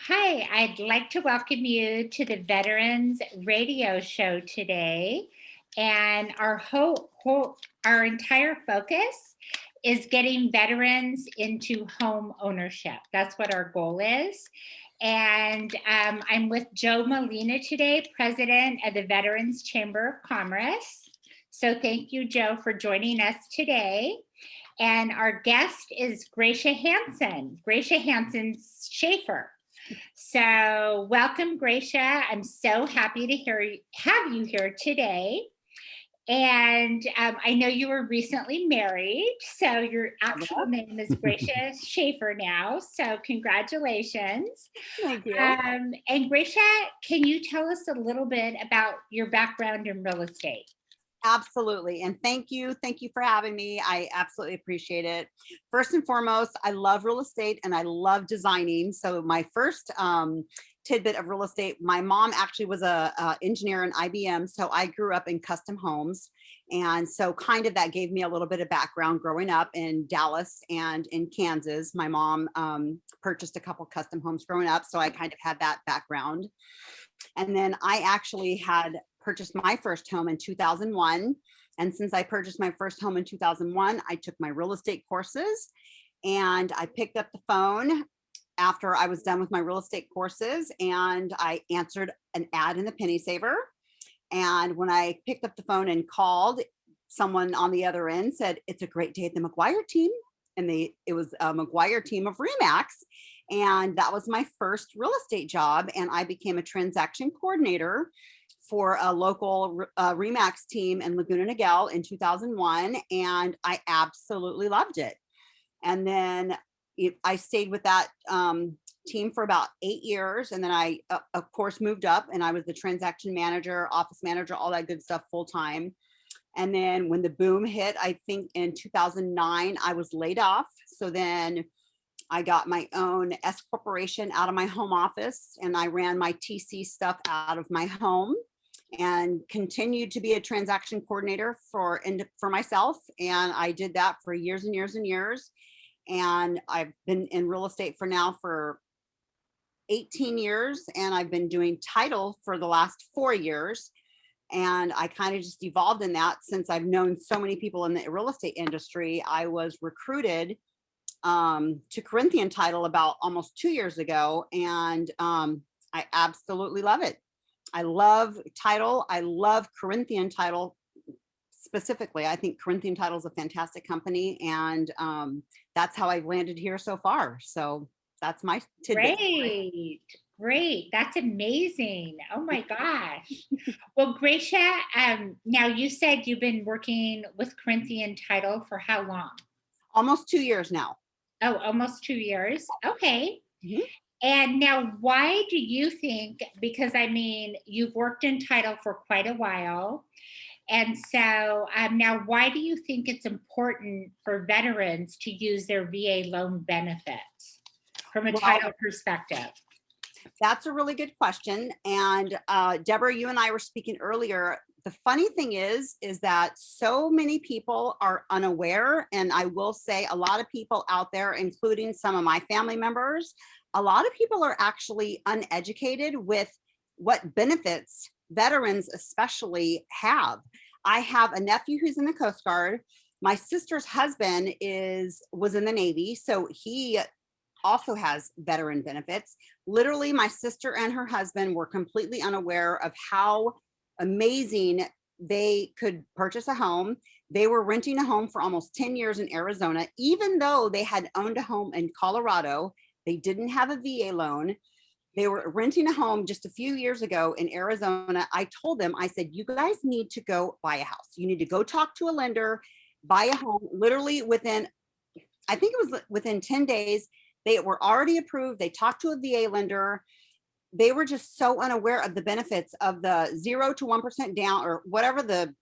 Hi, I'd like to welcome you to the Veterans Radio Show today. And our entire focus is getting veterans into home ownership. That's what our goal is. And I'm with Joe Molina today, president of the Veterans Chamber of Commerce. So thank you, Joe, for joining us today. And our guest is Gracia Hanson, Gracia Hanson Schaefer. So, welcome, Gracia. I'm so happy to have you here today. And I know you were recently married, so your actual name is Gracia Schaefer now. So, congratulations. Thank you. And Gracia, can you tell us a little bit about your background in real estate? Absolutely. And thank you. Thank you for having me. I absolutely appreciate it. First and foremost, I love real estate and I love designing. So my first tidbit of real estate, my mom actually was a engineer in IBM. So I grew up in custom homes. And so kind of that gave me a little bit of background growing up in Dallas and in Kansas. My mom purchased a couple custom homes growing up. So I kind of had that background. And then I actually had purchased my first home in 2001. And since I purchased my first home in 2001, I took my real estate courses and I picked up the phone after I was done with my real estate courses and I answered an ad in the Penny Saver. And when I picked up the phone and called, someone on the other end said, "It's a great day at the McGuire team." And it was a McGuire team of Remax. And that was my first real estate job. And I became a transaction coordinator for a local Remax team in Laguna Niguel in 2001. And I absolutely loved it. And then I stayed with that team for about 8 years. And then I, of course, moved up and I was the transaction manager, office manager, all that good stuff full time. And then when the boom hit, I think in 2009, I was laid off. So then I got my own S corporation out of my home office and I ran my TC stuff out of my home and continued to be a transaction coordinator for myself. And I did that for years and years and years. And I've been in real estate for 18 years. And I've been doing title for the last 4 years. And I kind of just evolved in that since I've known so many people in the real estate industry. I was recruited to Corinthian Title about almost 2 years ago. And I absolutely love it. I love title. I love Corinthian Title specifically. I think Corinthian Title is a fantastic company. And that's how I've landed here so far. So that's my tidbit. Great. That's amazing. Oh my gosh. Well, Gracia, now you said you've been working with Corinthian Title for how long? Almost 2 years now. Oh, almost 2 years. Okay. Mhm. And now why do you think, because I mean, you've worked in title for quite a while. And so now why do you think it's important for veterans to use their VA loan benefits from a title perspective? That's a really good question. And Deborah, you and I were speaking earlier. The funny thing is that so many people are unaware. And I will say a lot of people out there, including some of my family members, a lot of people are actually uneducated with what benefits veterans especially have. I have a nephew who's in the Coast Guard. My sister's husband was in the Navy. So he also has veteran benefits. Literally, my sister and her husband were completely unaware of how amazing they could purchase a home. They were renting a home for almost 10 years in Arizona, even though they had owned a home in Colorado. They didn't have a VA loan. They were renting a home just a few years ago in Arizona. I told them, I said, you guys need to go buy a house. You need to go talk to a lender, buy a home. Literally I think it was within 10 days, they were already approved. They talked to a VA lender. They were just so unaware of the benefits of the 0 to 1% down or whatever the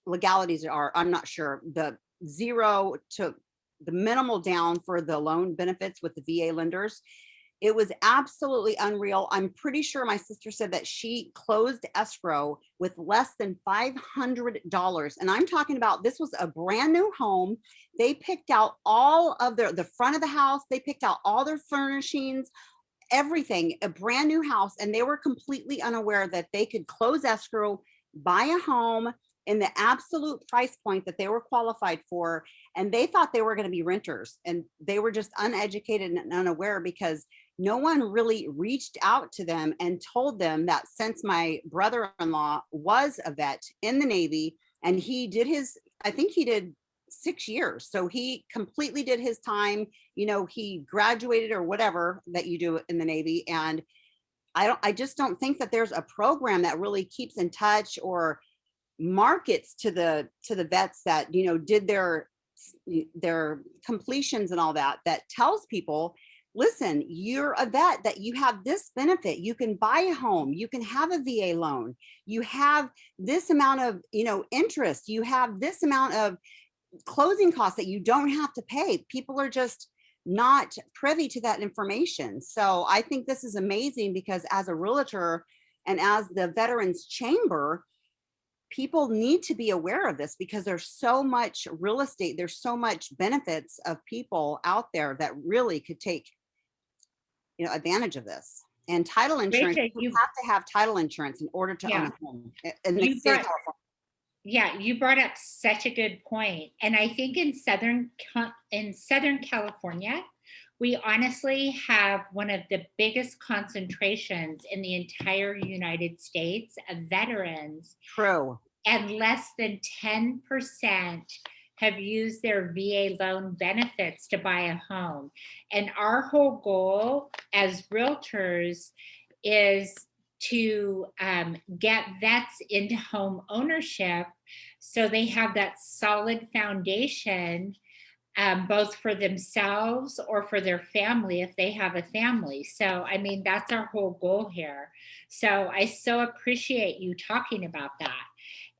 legalities are. I'm not sure. The 0 to the minimal down for the loan benefits with the VA lenders. It was absolutely unreal. I'm pretty sure my sister said that she closed escrow with less than $500. And I'm talking about, this was a brand new home. They picked out all of the front of the house. They picked out all their furnishings, everything, a brand new house, and they were completely unaware that they could close escrow, buy a home in the absolute price point that they were qualified for. And they thought they were going to be renters, and they were just uneducated and unaware because no one really reached out to them and told them that since my brother-in-law was a vet in the Navy and he did his, I think he did 6 years. So he completely did his time, he graduated or whatever that you do in the Navy. And I just don't think that there's a program that really keeps in touch or markets to the vets that, did their completions and all that, that tells people, listen, you're a vet, that you have this benefit. You can buy a home, you can have a VA loan, you have this amount of, interest, you have this amount of closing costs that you don't have to pay. People are just not privy to that information. So I think this is amazing because as a realtor and as the Veterans Chamber, people need to be aware of this because there's so much real estate, there's so much benefits of people out there that really could take advantage of this. And title insurance, Rachel, you have to have title insurance in order to own yeah, a home in the you state of brought, California. yeah, you brought up such a good point. And I think in Southern California, we honestly have one of the biggest concentrations in the entire United States of veterans, True. and less than 10% have used their VA loan benefits to buy a home. And our whole goal as realtors is to get vets into home ownership so they have that solid foundation, both for themselves or for their family if they have a family. So, I mean, that's our whole goal here. So I so appreciate you talking about that.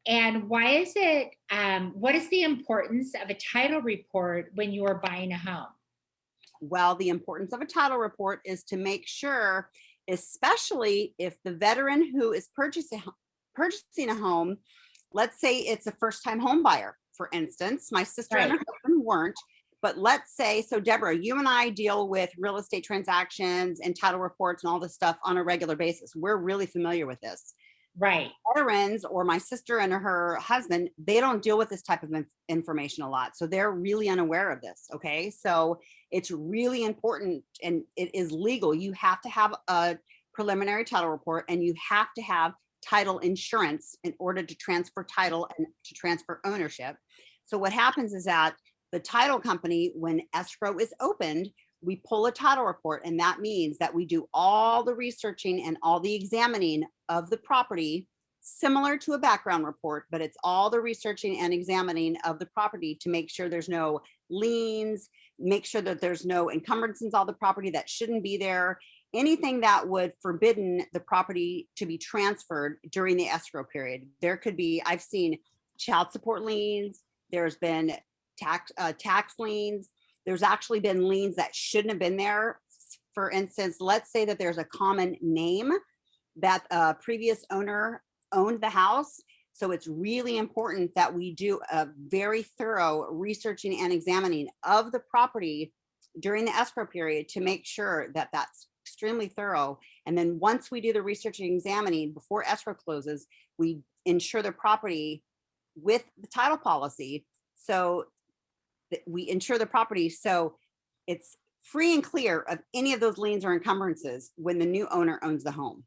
And why is it, what is the importance of a title report when you are buying a home? Well, the importance of a title report is to make sure, especially if the veteran who is purchasing a home, let's say it's a first-time home buyer, for instance. My sister and her Right, husband weren't, but let's say, so Deborah, you and I deal with real estate transactions and title reports and all this stuff on a regular basis. We're really familiar with this. right. Veterans or my sister and her husband, they don't deal with this type of information a lot. So they're really unaware of this. Okay. So it's really important and it is legal. You have to have a preliminary title report and you have to have title insurance in order to transfer title and to transfer ownership. So what happens is that the title company, when escrow is opened, we pull a title report, and that means that we do all the researching and all the examining of the property, similar to a background report, but it's all the researching and examining of the property to make sure there's no liens, make sure that there's no encumbrances on the property that shouldn't be there, anything that would forbidden the property to be transferred during the escrow period. There could be, I've seen child support liens, there's been tax liens, there's actually been liens that shouldn't have been there. For instance, let's say that there's a common name that a previous owner owned the house. So it's really important that we do a very thorough researching and examining of the property during the escrow period to make sure that that's extremely thorough. And then once we do the research and examining before escrow closes, we insure the property with the title policy. So we insure the property so it's free and clear of any of those liens or encumbrances when the new owner owns the home.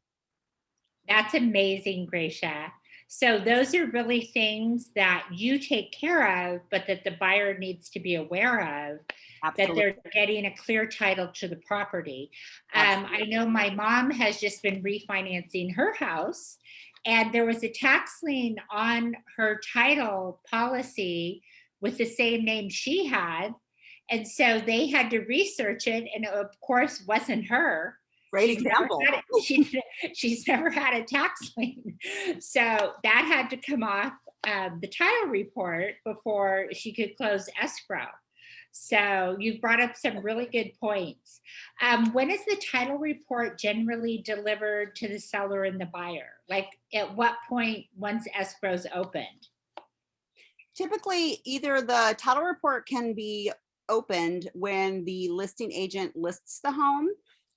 That's amazing, Gracia. So those are really things that you take care of, but that the buyer needs to be aware of, that Absolutely. they're getting a clear title to the property. I Absolutely. know my mom has just been refinancing her house, and there was a tax lien on her title policy with the same name she had. And so they had to research it, and it, of course, wasn't her. Great She's never example. had it. She's never had a tax lien, so that had to come off the title report before she could close escrow. So you brought up some really good points. When is the title report generally delivered to the seller and the buyer? Like at what point once escrow's opened? Typically, either the title report can be opened when the listing agent lists the home,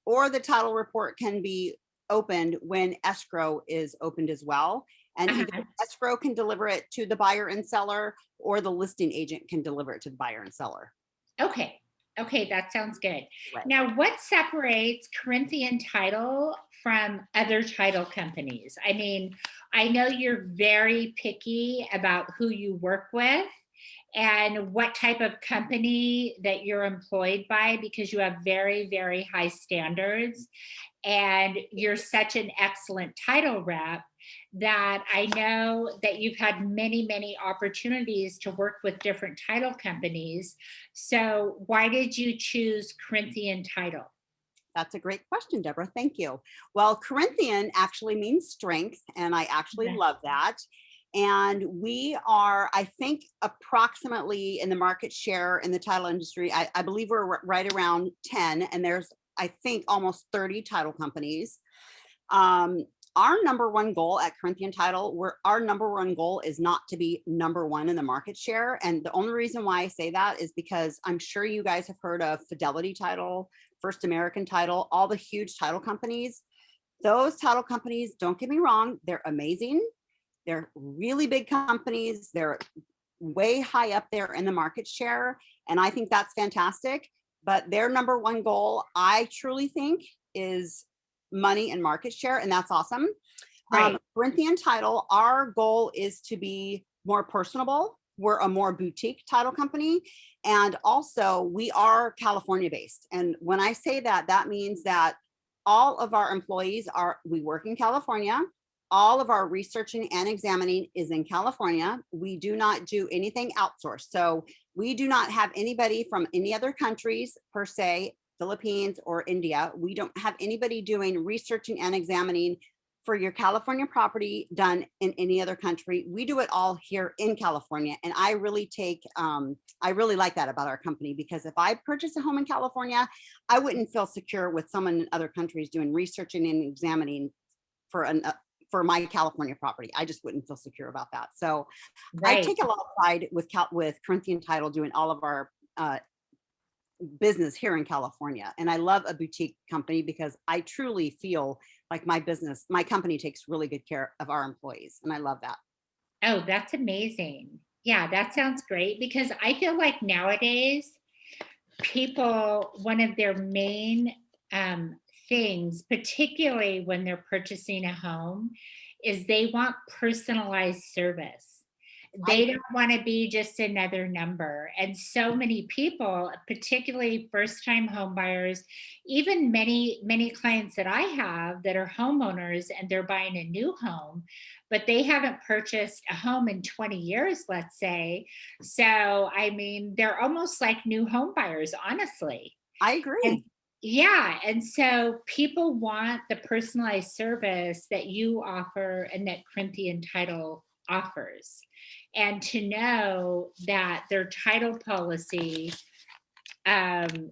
or the title report can be opened when escrow is opened as well. And either Uh-huh. escrow can deliver it to the buyer and seller, or the listing agent can deliver it to the buyer and seller. Okay. Okay, that sounds good. Right. Now, what separates Corinthian Title from other title companies? I mean, I know you're very picky about who you work with and what type of company that you're employed by because you have very, very high standards. And you're such an excellent title rep that I know that you've had many, many opportunities to work with different title companies. So, why did you choose Corinthian Title? That's a great question, Deborah. Thank you. Well, Corinthian actually means strength, and I actually Okay. love that. And we are, I think, approximately in the market share in the title industry. I believe we're right around 10, and there's, I think, almost 30 title companies. Um, our number one goal at Corinthian Title, our number one goal is not to be number one in the market share. And the only reason why I say that is because I'm sure you guys have heard of Fidelity Title, First American Title, all the huge title companies. Those title companies, don't get me wrong, they're amazing. They're really big companies. They're way high up there in the market share. And I think that's fantastic. But their number one goal, I truly think, is money and market share. And that's awesome. Right. Corinthian Title, our goal is to be more personable. We're a more boutique title company. And also, we are California based. And when I say that, that means that all of our employees we work in California. All of our researching and examining is in California. We do not do anything outsourced. So we do not have anybody from any other countries per se, Philippines or India. We don't have anybody doing researching and examining for your California property done in any other country. We do it all here in California. And I really like that about our company, because if I purchase a home in California, I wouldn't feel secure with someone in other countries doing researching and examining for my California property. I just wouldn't feel secure about that. So I Right. take a lot of pride with Corinthian Title doing all of our business here in California. And I love a boutique company because I truly feel like my company takes really good care of our employees. And I love that. Oh, that's amazing. Yeah, that sounds great because I feel like nowadays people, one of their main um, things, particularly when they're purchasing a home, is they want personalized service. I They agree. don't want to be just another number. And so many people, particularly first time home buyers, even many clients that I have that are homeowners and they're buying a new home, but they haven't purchased a home in 20 years, let's say. So, I mean, they're almost like new home buyers, honestly. I And agree. yeah, and so people want the personalized service that you offer and that Corinthian Title offers. And to know that their title policy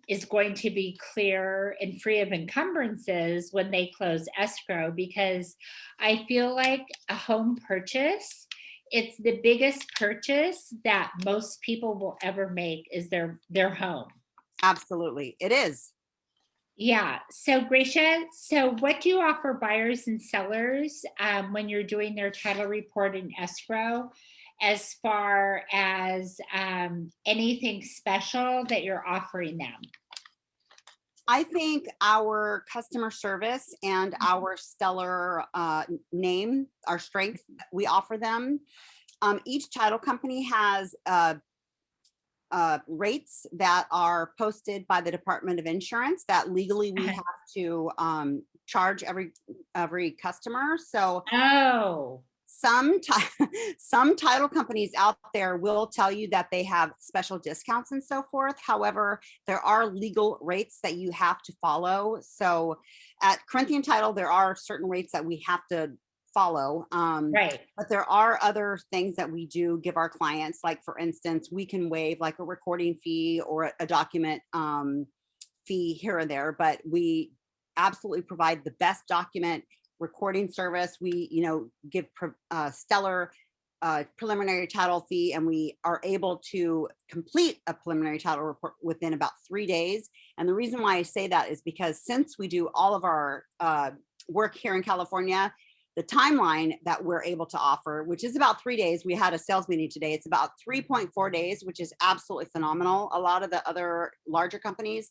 is going to be clear and free of encumbrances when they close escrow, because I feel like a home purchase, it's the biggest purchase that most people will ever make is their home. Absolutely. It is. Yeah. So, Gracia, so what do you offer buyers and sellers when you're doing their title report and escrow, as far as anything special that you're offering them? I think our customer service and our stellar name, our strength we offer them. Each title company has rates that are posted by the Department of Insurance that legally we have to charge every customer. So Oh, some title companies out there will tell you that they have special discounts and so forth. However, there are legal rates that you have to follow. So at Corinthian Title, there are certain rates that we have to follow. right. But there are other things that we do give our clients. Like, for instance, we can waive like a recording fee or a document fee here or there, but we absolutely provide the best document recording service. We, give stellar preliminary title fee, and we are able to complete a preliminary title report within about 3 days. And the reason why I say that is because since we do all of our work here in California, the timeline that we're able to offer, which is about 3 days, we had a sales meeting today, it's about 3.4 days, which is absolutely phenomenal. A lot of the other larger companies,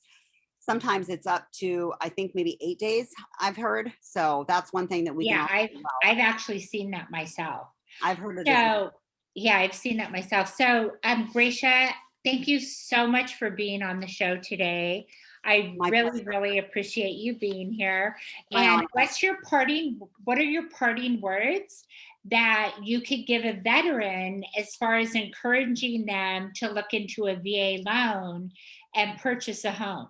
sometimes it's up to, I think, maybe 8 days, I've heard. So that's one thing that we Yeah, can. I've actually seen that myself. I've heard it as well. So, yeah, I've seen that myself. So, Gracia, thank you so much for being on the show today. I My really, pleasure. really appreciate you being here. My And honor. what are your parting words that you could give a veteran as far as encouraging them to look into a VA loan and purchase a home?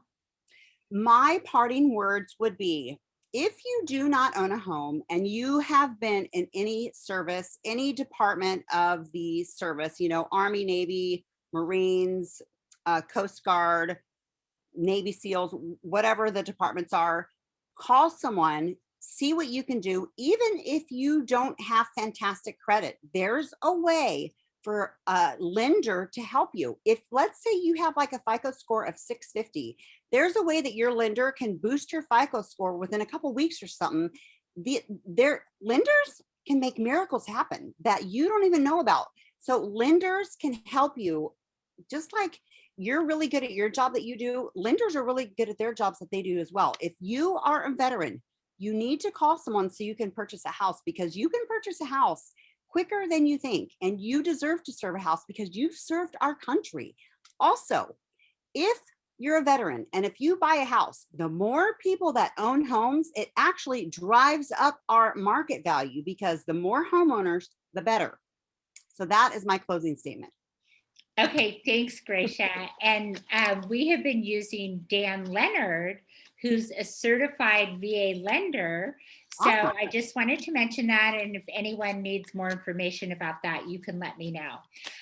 My parting words would be, if you do not own a home and you have been in any service, any department of the service, Army, Navy, Marines, Coast Guard, Navy SEALs, whatever the departments are, call someone, see what you can do. Even if you don't have fantastic credit, there's a way for a lender to help you. If, let's say, you have like a FICO score of 650, there's a way that your lender can boost your FICO score within a couple weeks or something. Their lenders can make miracles happen that you don't even know about. So lenders can help you, just like you're really good at your job that you do. Lenders are really good at their jobs that they do as well. If you are a veteran, you need to call someone so you can purchase a house, because you can purchase a house quicker than you think, and you deserve to serve a house because you've served our country. Also, if you're a veteran and if you buy a house, the more people that own homes, it actually drives up our market value, because the more homeowners, the better. So that is my closing statement. Okay, thanks, Gracia. And we have been using Dan Leonard, who's a certified VA lender. So Awesome. I just wanted to mention that. And if anyone needs more information about that, you can let me know.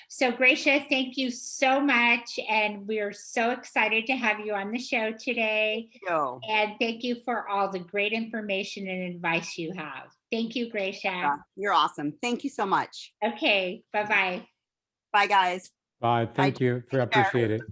So Gracia, thank you so much. And we're so excited to have you on the show today. Thank you. And thank you for all the great information and advice you have. Thank you, Gracia. Yeah, you're awesome. Thank you so much. Okay, bye-bye. Bye, guys. Bye. Thank you. I Take care. appreciate it.